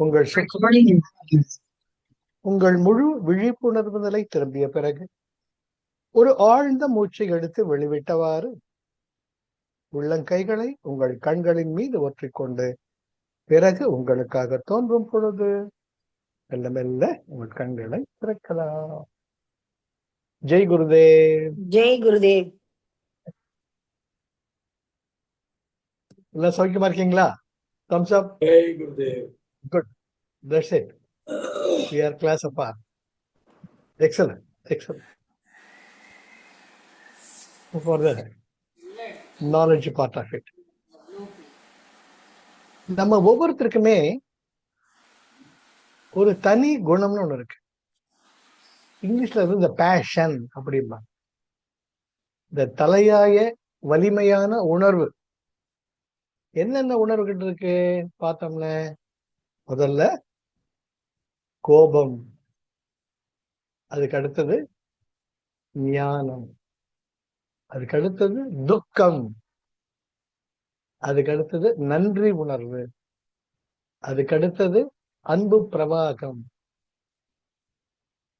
உங்கள் உங்கள் முழு விழிப்புணர்வு நிலை திரும்பிய பிறகு ஒரு ஆழ்ந்த மூச்சை எடுத்து வெளிவிட்டவாறு உள்ளங்கைகளை உங்கள் கண்களின் மீது ஒற்றிக்கொண்டு பிறகு உங்களுக்காக தோன்றும் பொழுது மெல்ல மெல்ல உங்கள் கண்களை திறக்கலாம். ஜெய் குருதேவ். ஜெய் குருதேவ். எல்லாம் சௌக்கியமா இருக்கீங்களா? thumbs up. Jai Gurudev. Good. That's it. We are class apart. Excellent. Excellent. For the knowledge part of it. நம்ம ஒவ்வொருத்தருக்குமே ஒரு தனி குணம்னு ஒண்ணு இருக்கு. இங்கிலீஷ்ல இருந்து இந்த பேஷன் அப்படிம்பா. இந்த தலையாய வலிமையான உணர்வு. என்னென்ன உணர்வுகள் இருக்கு பார்த்தோம்ல? முதல்ல கோபம், அதுக்கு அடுத்தது ஞானம், அதுக்கு அடுத்தது துக்கம், அதுக்கு அடுத்தது நன்றி உணர்வு, அதுக்கு அடுத்தது அன்பு பிரவாகம்,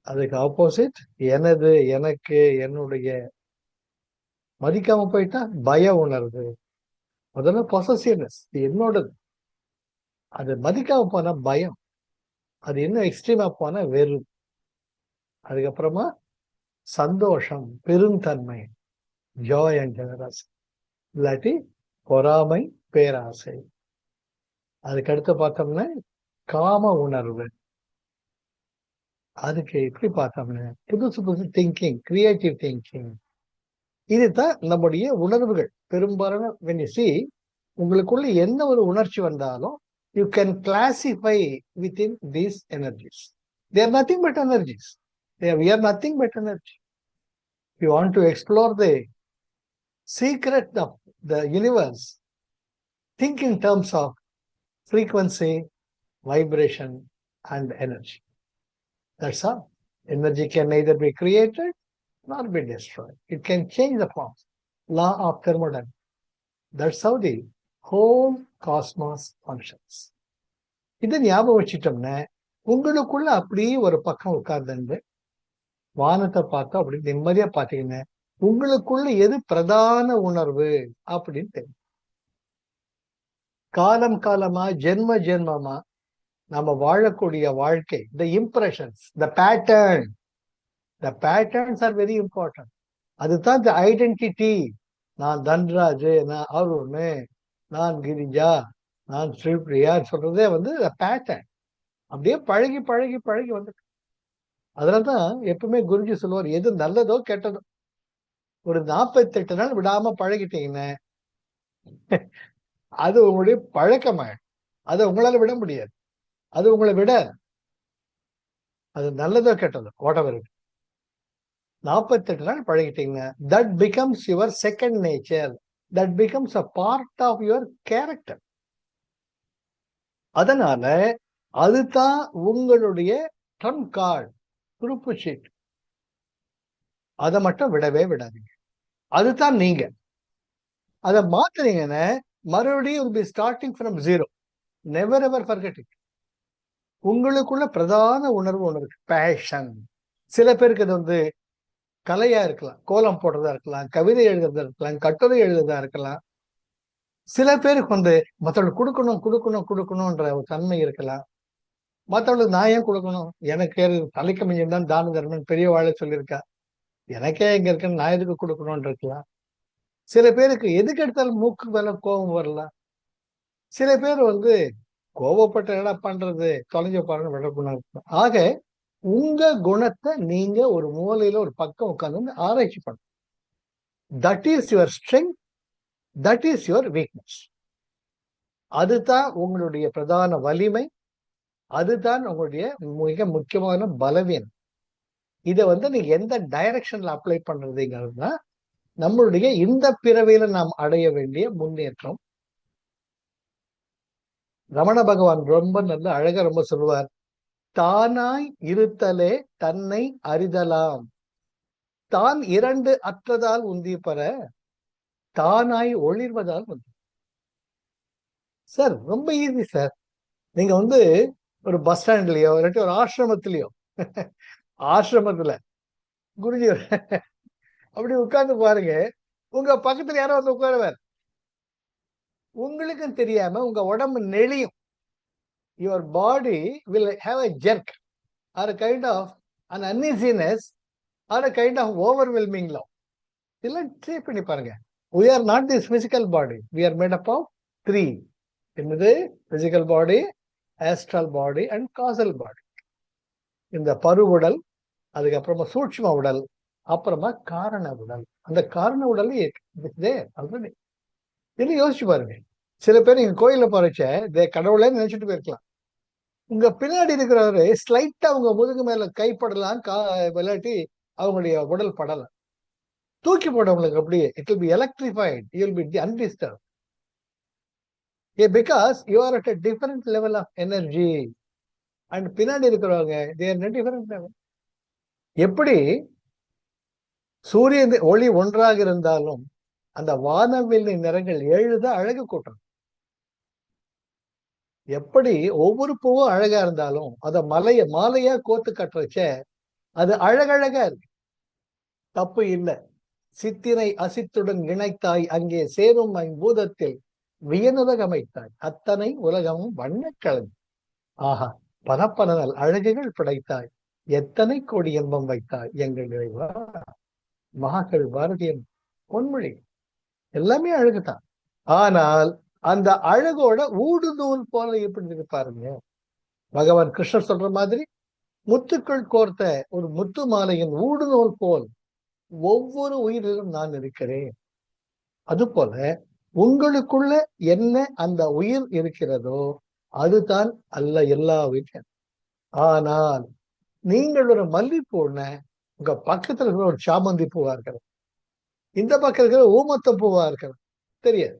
அதுக்கு ஆப்போசிட் எனது, எனக்கு, என்னுடைய. மதிக்காம போயிட்டா பய உணர்வு. முதல்ல பொசசிவ்னஸ், என்னோடது. அது மதிக்காம போனா பயம். அது இன்னும் எக்ஸ்ட்ரீமா போனா வெறும். அதுக்கப்புறமா சந்தோஷம், பெருந்தன்மை, ஜாய் அண்ட் ஜெனரஸ். இல்லாட்டி பொறாமை, பேராசை. அதுக்கு அடுத்து பார்த்தோம்னா காம உணர்வு. அதுக்கு இப்படி பார்த்தோம்னா புதுசு புதுசு திங்கிங், கிரியேட்டிவ் திங்கிங். இதுதான் நம்முடைய உணர்வுகள். பெரும்பாலான when you see, உங்களுக்குள்ள என்ன ஒரு உணர்ச்சி வந்தாலும் you can classify within these energies. They are nothing but energies. We are nothing but energy. If you want to explore the secret of the universe, think in terms of frequency, vibration, and energy. That's all. Energy can neither be created nor be destroyed. It can change the form. Law of thermodynamics. That's how the whole cosmos functions. இதை ஞாபகம் வச்சுட்டோம்னா உங்களுக்குள்ள அப்படியே ஒரு பக்கம் உட்கார்ந்து வானத்தை பார்த்தா அப்படி நிம்மதியா பாத்தீங்கன்னா உங்களுக்குள்ள எது பிரதான உணர்வு அப்படின்னு தெரியும். காலம் காலமா, ஜென்ம ஜென்மமா நம்ம வாழக்கூடிய வாழ்க்கை, the impressions, the patterns are very important. அதுதான் the identity. நான் தன்ராஜ், நான் அருண், நான் கிரிஜா, நான் ஸ்ரீபிரியா சொல்றதே பேட்டர்ன். அப்படியே பழகி பழகி பழகி வந்துட்டு. அதனால்தான் எப்பவுமே குருஜி சொல்லுவார், எது நல்லதோ கெட்டதோ ஒரு 48 நாள் விடாம பழகிட்டீங்கன்னா அது உங்களுடைய பழக்கமாயிடும். அதை உங்களால விட முடியாது. அது உங்களை விட, அது நல்லதோ கெட்டதோ whatever it. 48 நாள் பழகிட்டீங்கன்னா that becomes your second nature. That becomes a part of your character. அதனால அதுதான் உங்களுடைய ட்ரம்ப் கார்டு, துருப்பு சீட். அதை மட்டும் விடவே விடாதீங்க. அதுதான் நீங்க. அதை மாத்துனீங்கன்னா மறுபடியும் will be starting from zero. Never ever forget it. உங்களுக்குள்ள பிரதான உணர்வு ஒன்று இருக்கு, பேஷன். சில பேருக்கு அது கலையா இருக்கலாம், கோலம் போடுறதா இருக்கலாம், கவிதை எழுதுறதா இருக்கலாம், கட்டுரை எழுதுறதா இருக்கலாம். சில பேருக்கு மற்றவங்களுக்கு கொடுக்கணும் கொடுக்கணும் கொடுக்கணும்ன்ற ஒரு தன்மை இருக்கலாம். மற்றவங்களுக்கு நான் ஏன் கொடுக்கணும், எனக்கு தலைக்கு மிஞ்சம் தான் தான தர்மன் பெரிய வாழ சொல்லியிருக்கா, எனக்கே எங்க இருக்குன்னு நான் எதுக்கு கொடுக்கணும்னு இருக்கலாம். சில பேருக்கு எதுக்கு எடுத்தாலும் மூக்கு மேல கோபம் வரலாம். சில பேர் கோபப்பட்ட என்ன பண்றது, தொலைஞ்ச பாருன்னு விடக்கூடாது. ஆக உங்க குணத்தை நீங்க ஒரு மூலையில ஒரு பக்கம் உட்கார்ந்து ஆராய்ச்சி பண்ண. That is your strength, that is your weakness. அதுதான் உங்களுடைய பிரதான வலிமை, அதுதான் உங்களுடைய மிக முக்கியமான பலவீனம். இதை நீங்க எந்த டைரக்ஷன்ல அப்ளை பண்றதுங்கிறது தான் நம்மளுடைய இந்த பிறவியில நாம் அடைய வேண்டிய முன்னேற்றம். ரமண பகவான் ரொம்ப நல்ல அழகா ரொம்ப சொல்லுவார், தானாய் இருத்தலே தன்னை அறிதலாம், தான் இரண்டு அற்றதால் உந்தி பெற தானாய் ஒளிர்வதால் வந்து. சார் ரொம்ப ஈஸி சார். நீங்க ஒரு பஸ் ஸ்டாண்ட்லயோ இல்லாட்டி ஒரு ஆசிரமத்திலயோ ஆசிரமத்துல குருஜி அப்படி உட்கார்ந்து பாருங்க, உங்க பக்கத்துல யாரோ வந்து உட்காருவார், உங்களுக்கும் தெரியாம உங்க உடம்பு நெளியும். Your body will have a jerk or a kind of an uneasiness or a kind of overwhelming love. இதெல்லாம் ட்ரை பண்ணி பாருங்க. we are not this physical body, we are made up of three. என்னது? Physical body, astral body and causal body. இந்த பருவுடல், அதுக்கப்புறமா சூட்சும உடல், அப்புறமா காரண உடல். அந்த காரண உடல் ஆல்ரெடி இன்னும் யோசிச்சு பாருங்க. சில பேர் நீங்க கோயில போறச்ச கடவுளே நினைச்சிட்டு போயிருக்கலாம். உங்க பின்னாடி இருக்கிறவரு ஸ்லைட்டா உங்க முதுகு மேல கைப்படலாம், விளையாட்டி அவங்களுடைய உடல் படலாம், தூக்கி போட உங்களுக்கு அப்படியே. It will be electrified, you will be undisturbed. Because you are at a different level of energy. And பின்னாடி இருக்கிறவங்க they are at a different level. எப்படி சூரியன் ஒளி ஒன்றாக இருந்தாலும் அந்த வானவில்லின் நிறங்கள் 7 தான் அழகு கூட்டம். எப்படி ஒவ்வொரு பூவும் அழகா இருந்தாலும் அத மாலையா கோத்து கட்டுறச்ச அது அழகழகா இருக்கு, தப்பு இல்லை. சித்திரை அசித்துடன் இணைத்தாய் அங்கே சேரும் பூதத்தில் வியனுலகம் அமைத்தாய், அத்தனை உலகமும் வண்ணக்கலன். ஆஹா, பரப்பனல் அழகுகள் படைத்தாய், எத்தனை கோடி இன்பம் வைத்தாய் எங்கள் இறைவா. மகாகவி பாரதியின் பொன்மொழி. எல்லாமே அழகுதான். ஆனால் அந்த அழகோட ஊடுநூல் போல எப்படி இருக்கு பாருங்க. பகவான் கிருஷ்ணர் சொல்ற மாதிரி முத்துக்கள் கோர்த்த ஒரு முத்து மாலையின் ஊடுநூல் போல் ஒவ்வொரு உயிரிலும் நான் இருக்கிறேன். அது போல உங்களுக்குள்ள என்ன அந்த உயிர் இருக்கிறதோ அதுதான் அல்ல எல்லா உயிரும். ஆனால் நீங்கள் ஒரு மல்லிப்பூ உங்க பக்கத்துல இருக்கிற ஒரு சாமந்தி பூவா இருக்கிறது, இந்த பக்கம் இருக்கிற ஊமத்த பூவா இருக்கிறது தெரியாது.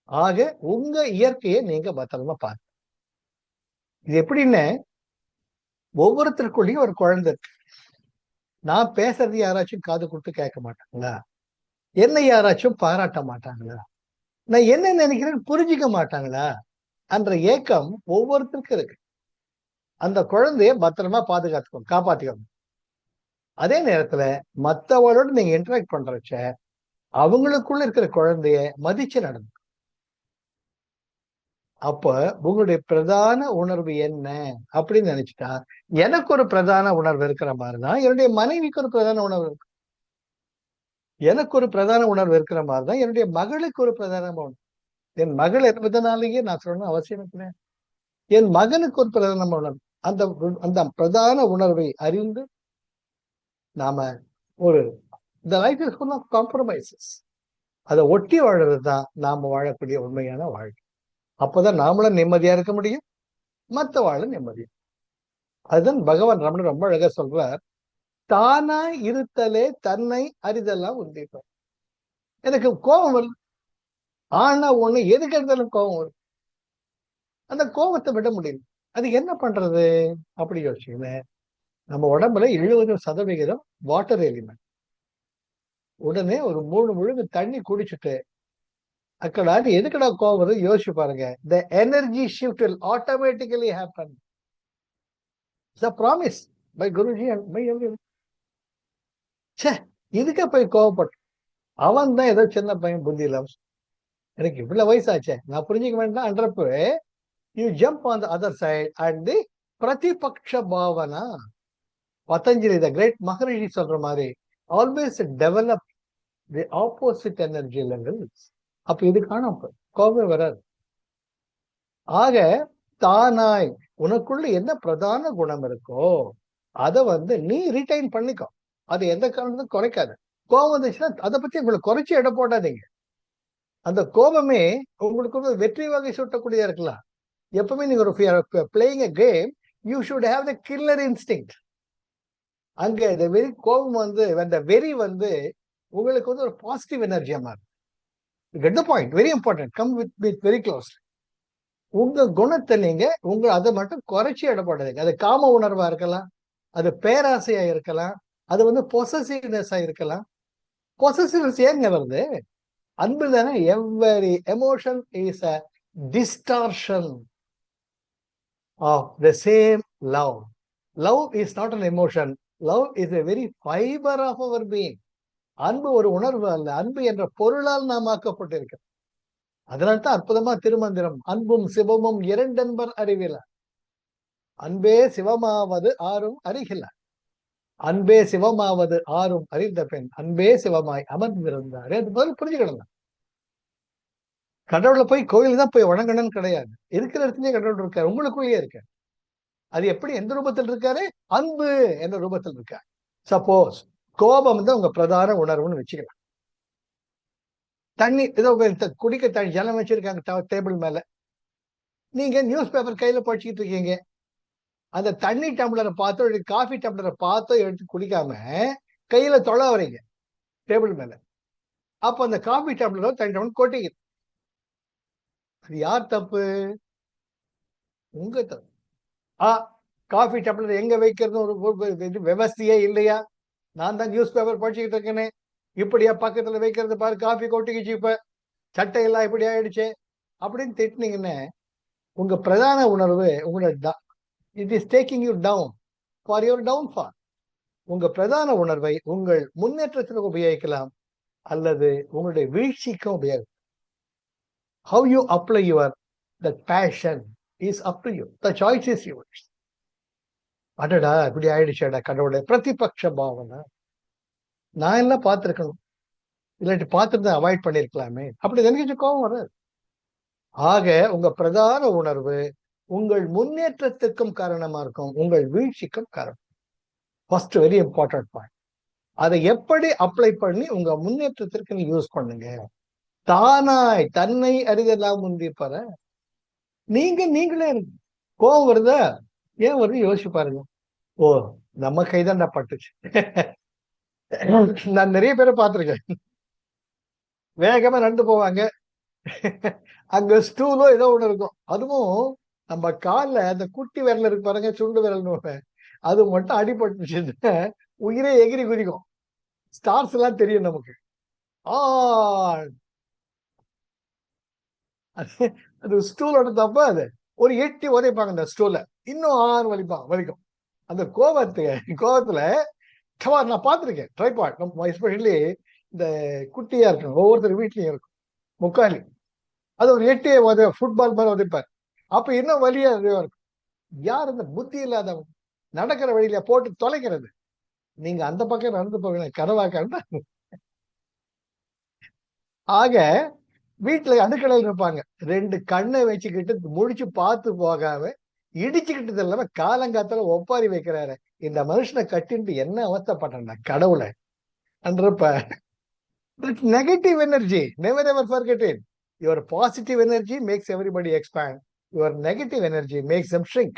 ஆக உங்க இயற்கையை நீங்க பத்திரமா பாருங்க. இது எப்படின்னு, ஒவ்வொருத்தருக்குள்ளேயும் ஒரு குழந்தை இருக்கு. நான் பேசுறது யாராச்சும் காது கொடுத்து கேட்க மாட்டாங்களா? என்னை யாராச்சும் பாராட்ட மாட்டாங்களா? நான் என்ன நினைக்கிறேன்னு புரிஞ்சிக்க மாட்டாங்களா என்ற ஏக்கம் ஒவ்வொருத்தருக்கும் இருக்கு. அந்த குழந்தைய பத்திரமா பாதுகாத்துக்கணும், காப்பாத்திக்கணும். அதே நேரத்துல மற்றவங்களோட நீங்க இன்டராக்ட் பண்றச்ச அவங்களுக்குள்ள இருக்கிற குழந்தைய மதிச்சு நடந்து. அப்ப உங்களுடைய பிரதான உணர்வு என்ன அப்படின்னு நினைச்சிட்டா, எனக்கு ஒரு பிரதான உணர்வு இருக்கிற மாதிரிதான் என்னுடைய மனைவிக்கு ஒரு பிரதான உணர்வு இருக்கு, எனக்கு ஒரு பிரதான உணர்வு இருக்கிற மாதிரிதான் என்னுடைய மகளுக்கு ஒரு பிரதான உணர்வு. என் மகள் என்பதனாலேயே நான் சொல்லணும் அவசியம் இருக்கிறேன். என் மகனுக்கு ஒரு பிரதான உணர்வு. அந்த அந்த பிரதான உணர்வை அறிந்து நாம ஒரு இந்த life is full of compromises. அதை ஒட்டி வாழறது தான் நாம வாழக்கூடிய உண்மையான வாழ்க்கை. அப்போதான் நாமளும் நிம்மதியா இருக்க முடியும், மற்ற வாழ நிம்மதியா. அதுதான் பகவான் ரமணர் ரொம்ப அழகா சொல்றார், தானாய் இருத்தலே தன்னை அறிதெல்லாம் உந்திப்பார். எனக்கு கோபம் வருது, ஆனா ஒண்ணு எதுக்கு இருந்தாலும் கோபம் வரும். அந்த கோபத்தை விட முடியும். அது என்ன பண்றது அப்படி யோசிச்சுங்க. நம்ம உடம்புல 70% வாட்டர் எலிமெண்ட். உடனே ஒரு 3 முழுங்கு தண்ணி குடிச்சுட்டு அக்கடா எதுக்கடா கோபம் வருது யோசிச்சு பாருங்க. The energy shift will automatically happen. It's a promise by Guruji and by everyone. இதுக்க போய் கோவப்பட்டு அவன் தான் ஏதோ சின்ன பையன் புத்தி இல்லாம, எனக்கு இவ்வளவு வயசாச்சே நான் புரிஞ்சுக்க வேண்டாம் என்றப்ப you jump on the other side and the பிரதிபக்ஷ பாவனா. பதஞ்சலி த கிரேட் மகரிஷி சொல்ற மாதிரி always develop the opposite energy levels. அப்ப இதுக்கான கோபம் வராது. ஆக தானாய் உனக்குள்ள என்ன பிரதான குணம் இருக்கோ அதை நீ ரீடைன் பண்ணிக்கோ. அது எந்த காரணத்துக்கும் குறைக்காது. கோபம் வந்துச்சுன்னா அதை பத்தி உங்களுக்கு குறைச்சி எடை போடாதீங்க. அந்த கோபமே உங்களுக்கு வெற்றி வகை சுட்டக்கூடியதா இருக்கலாம். எப்பவுமே நீங்க ஒரு playing a game, you should have the killer instinct. அங்க இந்த வெறி கோபம் அந்த வெறி உங்களுக்கு ஒரு பாசிட்டிவ் எனர்ஜியா மாறும். Get the point, very important. Come with me very close. உங்க குணத்தை நீங்க அதை மட்டும் குறைச்சி எடை போடாதீங்க. அது காம உணர்வா இருக்கலாம், அது பேராசையா இருக்கலாம், அது பொசசிவ்னஸா இருக்கலாம். பொசசிவ்னஸ் ஏங்க வருது? அன்பு தானே. Every emotion is a distortion. of the same love. Love is not an emotion. Love is a very fiber of our being. அன்பு ஒரு உணர்வு அல்ல, அன்பு என்ற பொருளால் நாம் ஆக்கப்பட்டிருக்கிறோம். அதனால்தான் அற்புதமா திருமந்திரம், அன்பும் சிவமும் இரண்டென்பர் அறிவில, அன்பே சிவமாவது ஆறும் அறிகில, அன்பே சிவமாவது ஆறும் அறிந்த பெண் அன்பே சிவமாய் அமர்ந்திருந்தாரு. அது பதில் புரிஞ்சுக்கிடலாம். கடவுளை போய் கோயில் தான் போய் வணங்கணும்னு கிடையாது. இருக்கிற இடத்துலயே கடவுள் இருக்காரு, உங்களுக்குள்ளேயே இருக்காரு. அது எப்படி, எந்த ரூபத்தில் இருக்காரு? அன்பு என்ற ரூபத்தில் இருக்காரு. சப்போஸ் கோபம் தான் உங்க பிரதான உணர்வுன்னு வச்சுக்கலாம். தண்ணி ஏதோ குடிக்க தண்ணி ஜலம் வச்சிருக்காங்க டேபிள் மேல, நீங்க நியூஸ் பேப்பர் கையில படிச்சுக்கிட்டு இருக்கீங்க. அந்த தண்ணி டம்ளரை பார்த்தோ காஃபி டம்ளரை பார்த்தோ எடுத்து குடிக்காம கையில தொலை வரீங்க டேபிள் மேல. அப்ப அந்த காஃபி டம்ளரோ தண்ணி டம்ளர் கொட்டிக்குது. அது யார் தப்பு? உங்க தப்பு. காஃபி டம்ளர் எங்க வைக்கிறது ஒரு விவசாயே இல்லையா? நான் தான் நியூஸ் பேப்பர் படிச்சுக்கிட்டு இருக்கேனே, இப்படியா பக்கத்துல வைக்கிறது பாரு, காஃபி கொட்டிக்கிச்சு, இப்ப சட்டையெல்லாம் இப்படி ஆயிடுச்சு அப்படின்னு திட்டினீங்கன்னு உங்க பிரதான உணர்வு உங்களோட it is taking you down for your downfall. உங்க பிரதான உணர்வை உங்கள் முன்னேற்றத்திற்கு உபயோகிக்கலாம் அல்லது உங்களுடைய வீழ்ச்சிக்கும் உபயோகிக்கலாம். How you apply that passion is up to you. The choice is yours. அடடா இப்படி ஆயிடுச்சேடா, கடவுளை பிரதிபக்ஷ பாவனை, நான் எல்லாம் பார்த்திருக்கணும், இல்லாட்டி பார்த்துட்டு அவாய்ட் பண்ணிருக்கலாமே, அப்படி எனக்கு கோபம் வராது. ஆக உங்க பிரதான உணர்வு உங்கள் முன்னேற்றத்துக்கும் காரணமா இருக்கும், உங்கள் வீழ்ச்சிக்கும் காரணம். First very important point. அதை எப்படி அப்ளை பண்ணி உங்க முன்னேற்றத்திற்கு யூஸ் பண்ணுங்க. தானாய் தன்னை அறிதெல்லாம் முந்தி பெற நீங்களே இருக்கு. கோபம் வருதா, ஏன் வருது யோசிச்சு பாருங்க. ஓ நம்ம கைதான் பட்டுச்சு. நான் நிறைய பேரை பார்த்திருக்கேன், வேகமா நடந்து போவாங்க, அங்க ஸ்டூலோ ஏதோ ஒண்ணு இருக்கும், அதுவும் நம்ம கால்ல அந்த குட்டி விரல் இருக்கு பாருங்க, சுண்டு விரல்னு, அது மட்டும் அடிபட்டுச்சுன்னு உயிரே எகிரி குதிக்கும். ஸ்டார்ஸ் எல்லாம் தெரியும் நமக்கு. அது ஸ்டூலோட தப்ப, அது ஒரு எட்டி உதைப்பாங்க அந்த ஸ்டூல, இன்னும் வலிக்கும். அந்த கோபத்துல நான் பார்த்திருக்கேன் ட்ரைபாட், எஸ்பெஷலி இந்த குட்டியா இருக்கும், ஒவ்வொருத்தர் வீட்லயும் இருக்கும் முக்காலி, அது ஒரு எட்டியை ஃபுட்பால் மாதிரி உதைப்பார். அப்ப இன்னும் வலியா இருக்கும். யார் இந்த புத்தி இல்லாதவங்க நடக்கிற வழியில போட்டு தொலைக்கிறது? நீங்க அந்த பக்கம் நடந்து போக கனவாக்க. ஆக வீட்டுல அடுக்கலையில் இருப்பாங்க, ரெண்டு கண்ணை வச்சுக்கிட்டு முடிச்சு பார்த்து போகாம இடிச்சுக்கிட்டது இல்லாம காலங்காத்தால ஒப்பாரி வைக்கிறாரு. இந்த மனுஷனை கட்டிட்டு என்ன அவஸ்தைப்பட்டேன் கடவுளை அன்றப்ப. Negative energy, never ever forget it. Your positive energy makes everybody expand, your negative energy makes them shrink.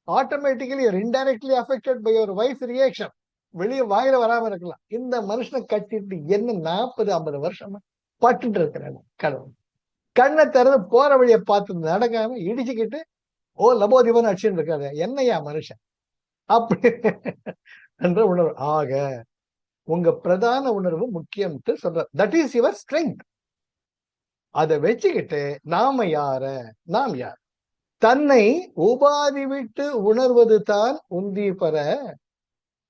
Automatically you're indirectly affected by your wife reaction. வெளியே வாயில வராம இருக்கலாம். இந்த மனுஷனை கட்டிட்டு என்ன 40-50 வருஷமா பட்டுட்டு இருக்கிறாங்க கடவுள். கண்ணை திறந்து போற வழியை பார்த்து நடக்காம இடிச்சுக்கிட்டு லபோதிபன் அடிச்சுட்டு இருக்காரு. என்னையா மனுஷன் அப்படி என்ற உணர்வு. ஆக உங்க பிரதான உணர்வு முக்கியம் சொல்ற. That is your strength. அதை வச்சுக்கிட்டு நாம் யார்? தன்னை உபாதி விட்டு உணர்வது தான் உந்தி பெற.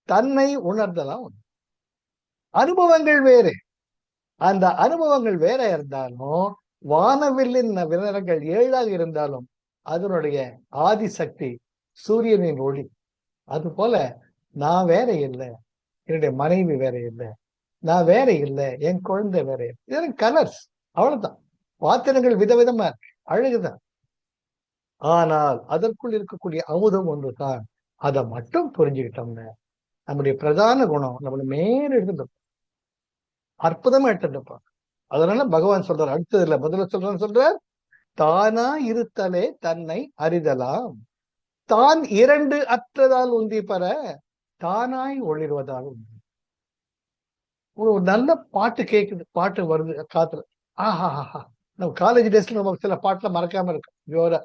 தன்னை உணர்தலாம் அனுபவங்கள் வேறு. அந்த அனுபவங்கள் வேற இருந்தாலும், வானவில்லின் வினரங்கள் 7ஆக இருந்தாலும் அதனுடைய ஆதிசக்தி சூரியனின் ஒளி. அது போல நான் வேற இல்லை, என்னுடைய மனைவி வேற இல்லை, நான் வேற இல்லை, என் குழந்தை வேற இல்லை. இதெல்லாம் கலர்ஸ், அவ்வளவுதான். பாத்திரங்கள் விதவிதமா இருக்கு, அழகுதான். ஆனால் அதற்குள் இருக்கக்கூடிய அமுதம் ஒன்றுதான். அதை மட்டும் புரிஞ்சுக்கிட்டோம்னா நம்முடைய பிரதான குணம் நம்மளை மேல எடுத்துட்டு அற்புதமா எடுத்துட்டுப்பாங்க. அதனால பகவான் சொல்றார் அடுத்ததுல, முதல்ல சொல்றார் தானா இருத்தலே தன்னை அறிதலாம். தான் 2 அற்றதால் உந்தி பெற, தானாய் ஒளிர்வதால் உந்தி. ஒரு நல்ல பாட்டு கேக்குது, பாட்டு வருது காத்துல, நம்ம காலேஜ் டேஸ்ல நம்ம சில பாட்டுல மறக்காம இருக்கும். ஜோரா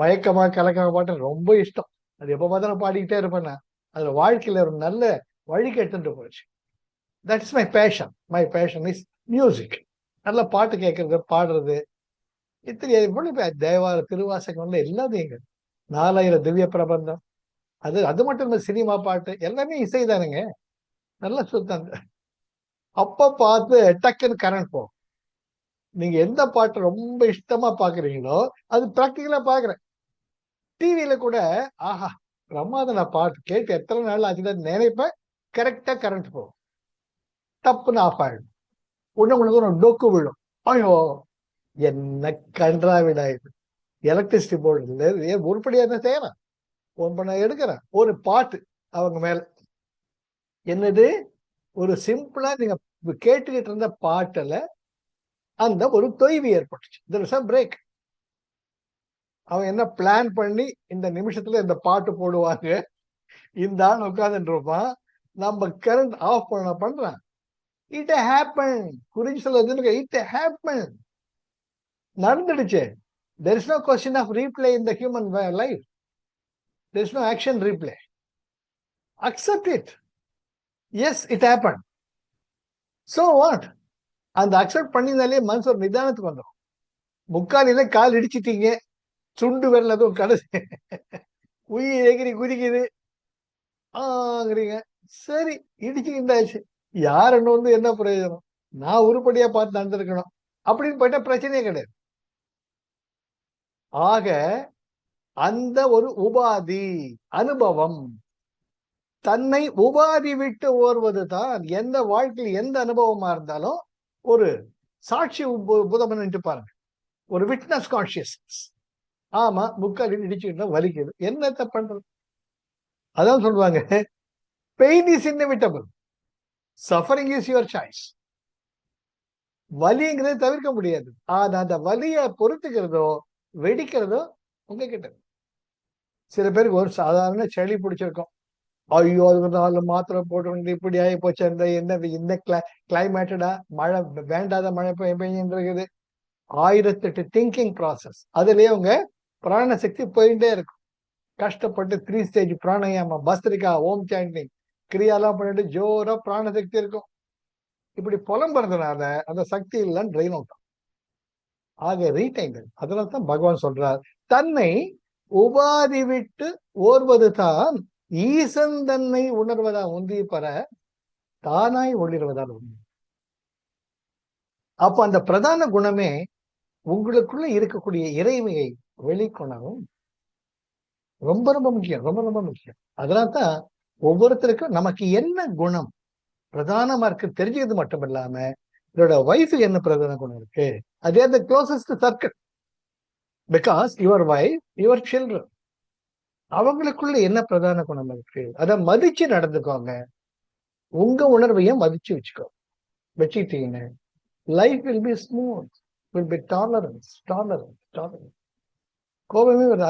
மயக்கமா கலக்கமா பாட்டு ரொம்ப இஷ்டம். அது எப்ப பார்த்தாலும் பாடிக்கிட்டே இருப்பேன். அதுல வாழ்க்கையில ஒரு நல்ல வழி கெட்டுட்டு போச்சு. That is my passion. My passion is music. நல்ல பாட்டு கேட்கறது, பாடுறது, இத்தனை எவ்வளவு தேவார திருவாசகம் எல்லாத்தையும் 4000 திவ்ய பிரபந்தம். அது மட்டும் இல்ல, சினிமா பாட்டு எல்லாமே இசைதானுங்க. நல்லா சுத்தாங்க. அப்ப பார்த்து டக்குன்னு கரண்ட் போகும். நீங்க எந்த பாட்டு ரொம்ப இஷ்டமா பாக்குறீங்களோ அது பிராக்டிகலா பாக்குறேன். டிவியில கூட ஆஹா பிரமாதன பாட்டு கேட்டு எத்தனை நாள் ஆச்சுதான் நினைப்பேன். கரெக்டா கரண்ட் போகும், டப்புன்னு ஆஃப் ஆயிடும். உங்களுக்கு ஒரு டொக்கு விழும். ஐயோ என்ன கன்றாவிடா இது. எலக்ட்ரிசிட்டி போர்டு உருப்படியா என்ன செய்யறேன், போன் பண்ண எடுக்கிறேன், ஒரு பாட்டு அவங்க மேல என்னது, ஒரு சிம்பிளா நீங்க கேட்டுக்கிட்டு இருந்த பாட்டுல அந்த ஒரு தொய்வு ஏற்பட்டுச்சு. பிரேக். அவன் என்ன பிளான் பண்ணி இந்த நிமிஷத்துல இந்த பாட்டு போடுவாங்க, இந்த ஆள் உட்கார்ந்துட்டு இருப்பான், நம்ம கரண்ட் ஆஃப் பண்றான். It happen. குறிஞ்சி சொல்ல இட் ஹேப்பன், நடந்துடுச்சு. there is no question of replay in the human life. there is no action replay. accept it. yes, it happened. so what? அந்த அக்செப்ட் பண்ணினாலே மனசு ஒரு நிதானத்துக்கு வந்துடும். முக்காலில கால் இடிச்சிட்டீங்க, சுண்டு வரல அதுவும் கடைசி உயிர் எகிரி குதிக்குது ஆங்கிறீங்க. சரி இடிச்சுக்கிட்டாச்சு, யாருன்னு வந்து என்ன பிரயோஜனம், நான் உருப்படியா பார்த்து நடந்திருக்கணும் அப்படின்னு போயிட்டா பிரச்சனையே கிடையாது. ஆக அந்த ஒரு உபாதி அனுபவம், தன்னை உபாதி விட்டு ஓர்வது தான் எந்த வாழ்க்கையில் எந்த அனுபவமா இருந்தாலும் ஒரு சாட்சி புதமன் பாருங்க, ஒரு விட்னஸ் கான்சியஸ்னஸ். ஆமா முக்கால் இடிச்சுக்கிட்டா வலிக்குது, என்னத்த பண்றது. அதான் சொல்லுவாங்க, pain is inevitable, suffering is your choice. வலிங்கிறத தவிர்க்க முடியாது, ஆனா அந்த வலியை பொறுத்துக்கிறதோ வெடிக்கிறதோ உங்ககிட்ட. சில பேருக்கு ஒரு சாதாரண சளி பிடிச்சிருக்கும், ஐயோ அது 4 மாத்திரை போட்டு இப்படி ஆகி போச்சு, அந்த என்ன கிளைமேட்டடா மழை வேண்டாத மழை பெய்யுது, 1008 திங்கிங் ப்ராசஸ். அதுலயே உங்க பிராண சக்தி போயிட்டே இருக்கும். கஷ்டப்பட்டு 3 ஸ்டேஜ் பிராணாயாமம், பஸ்திரிகா, ஓம் சாண்டிங், கிரியாலாம் பண்ணிட்டு ஜோரா பிராண சக்தி இருக்கும். இப்படி புலம்புறதுனால அந்த சக்தி இல்லைன்னு ட்ரெயின் அவுட். ஆக ரீடைங்கள். அதனால தான் பகவான் சொல்றார், தன்னை உபாதி விட்டு ஓர்வது தான் ஈசன் தன்னை உணர்வதா உந்தி பெற தானாய் ஒளிர்வதால் உண்மை. அப்ப அந்த பிரதான குணமே உங்களுக்குள்ள இருக்கக்கூடிய இறைமையை வெளிக்கொணரும். ரொம்ப ரொம்ப முக்கியம், ரொம்ப ரொம்ப முக்கியம். அதனால தான் ஒவ்வொருத்தருக்கும் நமக்கு என்ன குணம் பிரதானமா இருக்கு தெரிஞ்சுக்கிறது மட்டும் இல்லாம, இதோட ஒய்ஃபுக்கு என்ன பிரதான குணம் இருக்கு, அதே அந்த closest circle. Because your wife, your children, அவங்களுக்குள்ள என்ன பிரதான குணம் இருக்கு அதை மதிச்சு நடந்துக்கோங்க. உங்க உணர்வையும் மதிச்சு வச்சுக்கிட்டீங்க, life will be smooth, will be tolerance. கோபமே வருது.